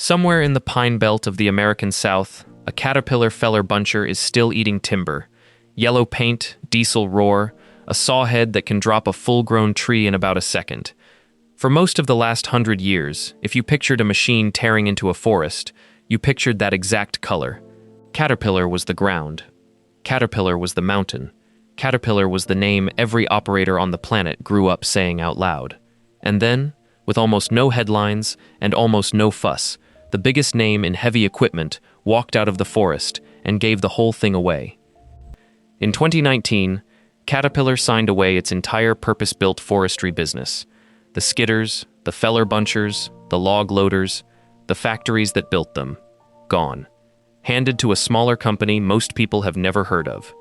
Somewhere in the pine belt of the American South, a caterpillar feller buncher is still eating timber. Yellow paint, diesel roar, a sawhead that can drop a full-grown tree in about a second. For most of the last 100 years, if you pictured a machine tearing into a forest, you pictured that exact color. Caterpillar was the ground. Caterpillar was the mountain. Caterpillar was the name every operator on the planet grew up saying out loud. And then, with almost no headlines and almost no fuss, the biggest name in heavy equipment walked out of the forest and gave the whole thing away. In 2019, Caterpillar signed away its entire purpose-built forestry business. The skidders, the feller bunchers, the log loaders, the factories that built them, gone. Handed to a smaller company most people have never heard of.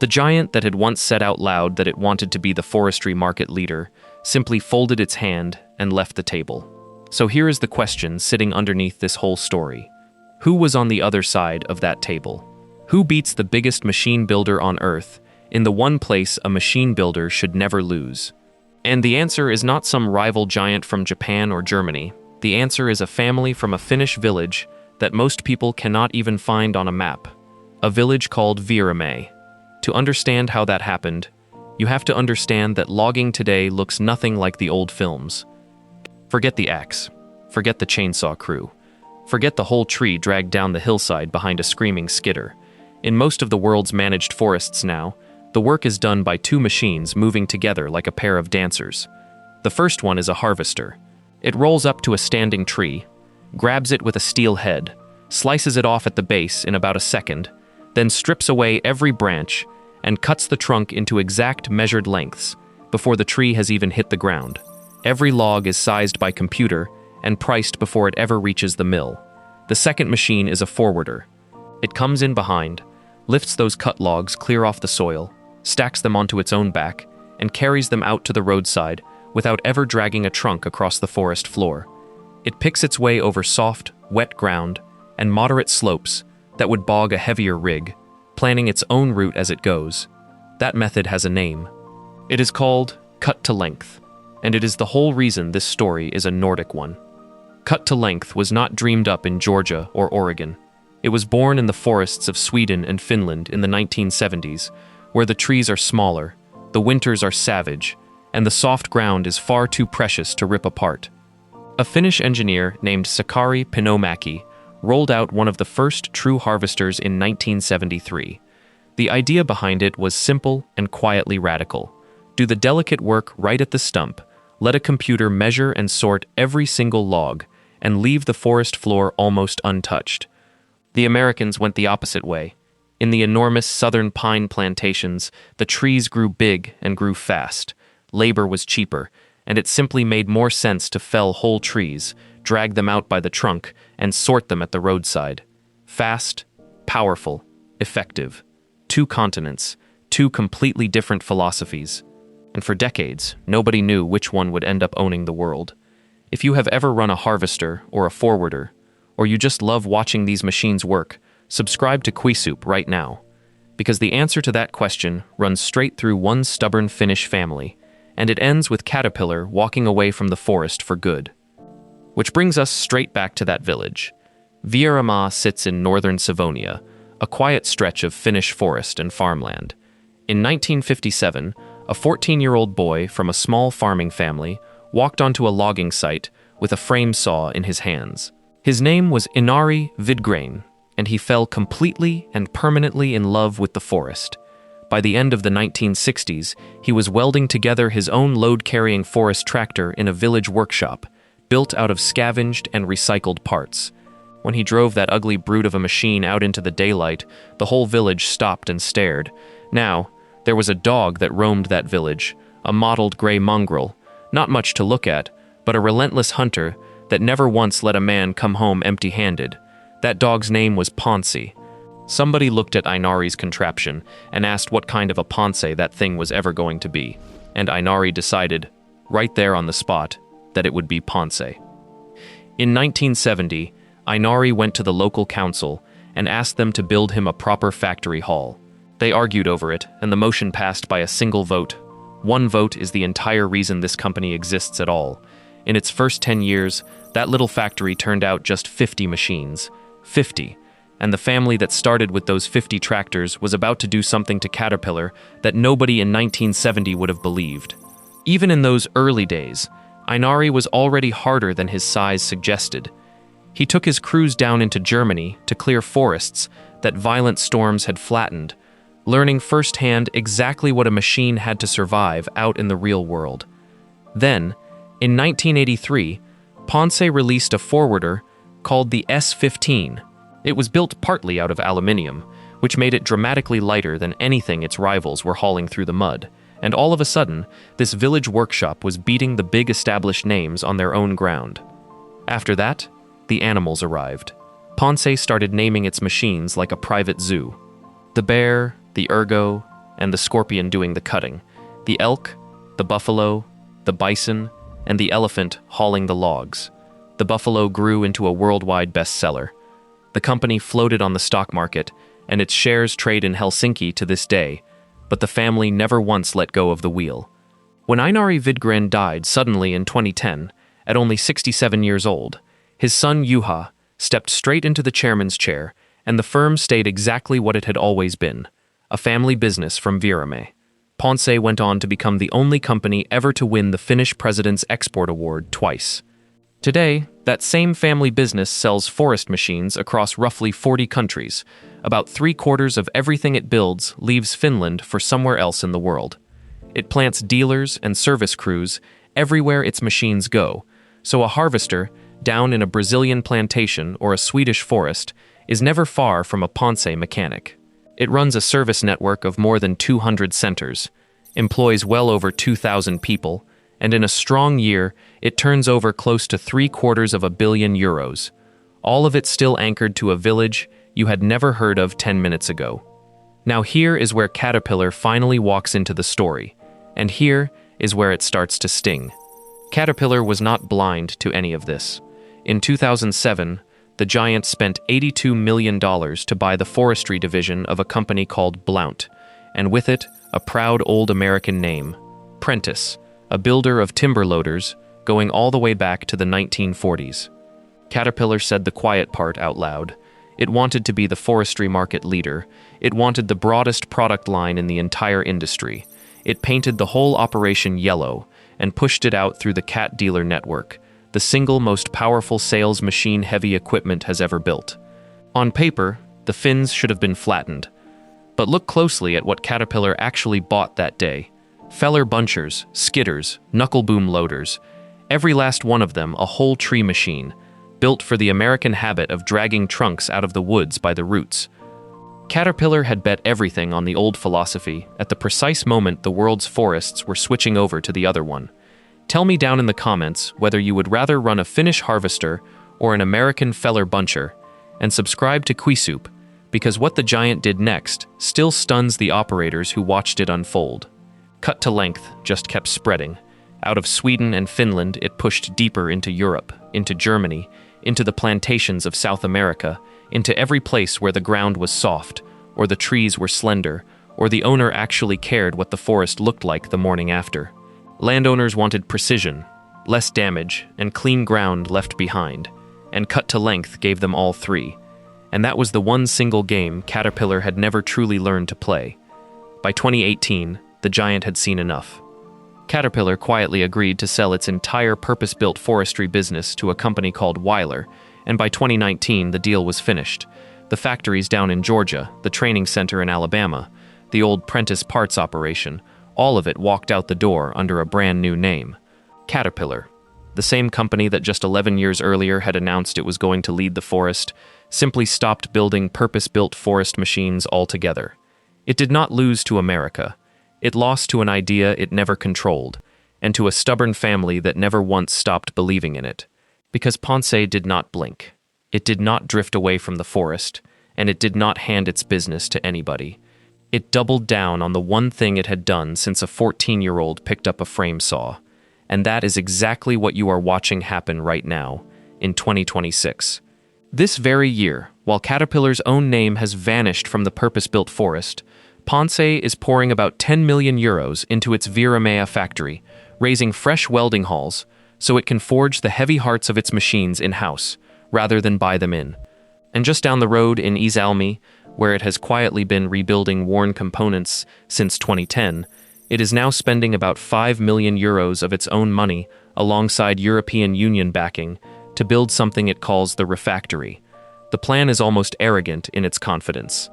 The giant that had once said out loud that it wanted to be the forestry market leader simply folded its hand and left the table. So here is the question sitting underneath this whole story. Who was on the other side of that table? Who beats the biggest machine builder on Earth in the one place a machine builder should never lose? And the answer is not some rival giant from Japan or Germany. The answer is a family from a Finnish village that most people cannot even find on a map. A village called Vieramäe. To understand how that happened, you have to understand that logging today looks nothing like the old films. Forget the axe. Forget the chainsaw crew. Forget the whole tree dragged down the hillside behind a screaming skidder. In most of the world's managed forests now, the work is done by two machines moving together like a pair of dancers. The first one is a harvester. It rolls up to a standing tree, grabs it with a steel head, slices it off at the base in about a second, then strips away every branch and cuts the trunk into exact measured lengths before the tree has even hit the ground. Every log is sized by computer and priced before it ever reaches the mill. The second machine is a forwarder. It comes in behind, lifts those cut logs clear off the soil, stacks them onto its own back, and carries them out to the roadside without ever dragging a trunk across the forest floor. It picks its way over soft, wet ground and moderate slopes that would bog a heavier rig, planning its own route as it goes. That method has a name. It is called cut to length, and it is the whole reason this story is a Nordic one. Cut to length was not dreamed up in Georgia or Oregon. It was born in the forests of Sweden and Finland in the 1970s, where the trees are smaller, the winters are savage, and the soft ground is far too precious to rip apart. A Finnish engineer named Sakari Pinomäki rolled out one of the first true harvesters in 1973. The idea behind it was simple and quietly radical. Do the delicate work right at the stump, let a computer measure and sort every single log, and leave the forest floor almost untouched. The Americans went the opposite way. In the enormous southern pine plantations, the trees grew big and grew fast. Labor was cheaper, and it simply made more sense to fell whole trees, drag them out by the trunk, and sort them at the roadside. Fast, powerful, effective. Two continents, two completely different philosophies. And for decades, nobody knew which one would end up owning the world. If you have ever run a harvester or a forwarder, or you just love watching these machines work, subscribe to Quisoup right now. Because the answer to that question runs straight through one stubborn Finnish family, and it ends with Caterpillar walking away from the forest for good. Which brings us straight back to that village. Vieramäe sits in northern Savonia, a quiet stretch of Finnish forest and farmland. In 1957, a 14-year-old boy from a small farming family walked onto a logging site with a frame saw in his hands. His name was Inari Vidgrain, and he fell completely and permanently in love with the forest. By the end of the 1960s, he was welding together his own load-carrying forest tractor in a village workshop, built out of scavenged and recycled parts. When he drove that ugly brute of a machine out into the daylight, the whole village stopped and stared. Now, there was a dog that roamed that village, a mottled gray mongrel, not much to look at, but a relentless hunter that never once let a man come home empty-handed. That dog's name was Ponsse. Somebody looked at Inari's contraption and asked what kind of a Ponsse that thing was ever going to be, and Inari decided, right there on the spot, that it would be Ponsse. In 1970, Inari went to the local council and asked them to build him a proper factory hall. They argued over it, and the motion passed by a single vote. One vote is the entire reason this company exists at all. In its first 10 years, that little factory turned out just 50 machines. 50. And the family that started with those 50 tractors was about to do something to Caterpillar that nobody in 1970 would have believed. Even in those early days, Einari was already harder than his size suggested. He took his crews down into Germany to clear forests that violent storms had flattened, learning firsthand exactly what a machine had to survive out in the real world. Then, in 1983, Ponsse released a forwarder called the S-15. It was built partly out of aluminium, which made it dramatically lighter than anything its rivals were hauling through the mud. And all of a sudden, this village workshop was beating the big established names on their own ground. After that, the animals arrived. Ponsse started naming its machines like a private zoo. The bear, the ergo, and the scorpion doing the cutting. The elk, the buffalo, the bison, and the elephant hauling the logs. The buffalo grew into a worldwide bestseller. The company floated on the stock market, and its shares trade in Helsinki to this day, but the family never once let go of the wheel. When Einari Vidgren died suddenly in 2010, at only 67 years old, his son Juha stepped straight into the chairman's chair, and the firm stayed exactly what it had always been, a family business from Vieramäe. Ponsse went on to become the only company ever to win the Finnish President's Export Award twice. Today, that same family business sells forest machines across roughly 40 countries. About 3/4 of everything it builds leaves Finland for somewhere else in the world. It plants dealers and service crews everywhere its machines go, so a harvester down in a Brazilian plantation or a Swedish forest is never far from a Ponsse mechanic. It runs a service network of more than 200 centers, employs well over 2,000 people, and in a strong year, it turns over close to €750 million, all of it still anchored to a village you had never heard of 10 minutes ago. Now here is where Caterpillar finally walks into the story, and here is where it starts to sting. Caterpillar was not blind to any of this. In 2007, the giant spent $82 million to buy the forestry division of a company called Blount, and with it, a proud old American name, Prentice, a builder of timber loaders going all the way back to the 1940s. Caterpillar said the quiet part out loud. It wanted to be the forestry market leader. It wanted the broadest product line in the entire industry. It painted the whole operation yellow and pushed it out through the cat dealer network, the single most powerful sales machine heavy equipment has ever built. On paper, the fins should have been flattened. But look closely at what Caterpillar actually bought that day. Feller bunchers, skidders, knuckle boom loaders, every last one of them a whole tree machine, built for the American habit of dragging trunks out of the woods by the roots. Caterpillar had bet everything on the old philosophy at the precise moment the world's forests were switching over to the other one. Tell me down in the comments whether you would rather run a Finnish harvester or an American feller buncher, and subscribe to Quisoup, because what the giant did next still stuns the operators who watched it unfold. Cut to length just kept spreading. Out of Sweden and Finland, it pushed deeper into Europe, into Germany, into the plantations of South America, into every place where the ground was soft, or the trees were slender, or the owner actually cared what the forest looked like the morning after. Landowners wanted precision, less damage, and clean ground left behind, and cut to length gave them all three. And that was the one single game Caterpillar had never truly learned to play. By 2018, the giant had seen enough. Caterpillar quietly agreed to sell its entire purpose-built forestry business to a company called Weiler, and by 2019 the deal was finished. The factories down in Georgia, the training center in Alabama, the old Prentice parts operation, all of it walked out the door under a brand new name. Caterpillar, the same company that just 11 years earlier had announced it was going to lead the forest, simply stopped building purpose-built forest machines altogether. It did not lose to America. It lost to an idea it never controlled, and to a stubborn family that never once stopped believing in it. Because Ponsse did not blink. It did not drift away from the forest, and it did not hand its business to anybody. It doubled down on the one thing it had done since a 14-year-old picked up a frame saw. And that is exactly what you are watching happen right now, in 2026. This very year, while Caterpillar's own name has vanished from the purpose-built forest, Ponsse is pouring about €10 million into its Vieramäe factory, raising fresh welding halls, so it can forge the heavy hearts of its machines in-house, rather than buy them in. And just down the road in Iisalmi, where it has quietly been rebuilding worn components since 2010, it is now spending about 5 million euros of its own money, alongside European Union backing, to build something it calls the refactory. The plan is almost arrogant in its confidence.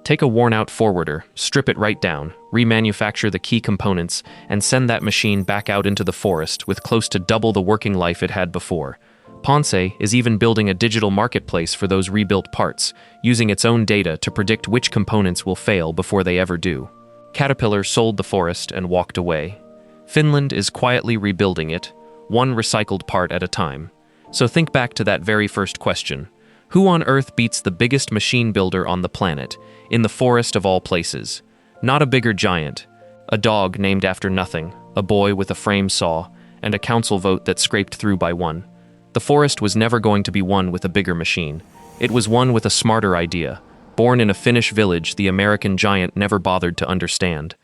Take a worn-out forwarder, strip it right down, remanufacture the key components, and send that machine back out into the forest with close to double the working life it had before. Ponsse is even building a digital marketplace for those rebuilt parts, using its own data to predict which components will fail before they ever do. Caterpillar sold the forest and walked away. Finland is quietly rebuilding it, one recycled part at a time. So think back to that very first question. Who on earth beats the biggest machine builder on the planet, in the forest of all places? Not a bigger giant. A dog named after nothing, a boy with a frame saw, and a council vote that scraped through by one. The forest was never going to be won with a bigger machine. It was won with a smarter idea. Born in a Finnish village the American giant never bothered to understand.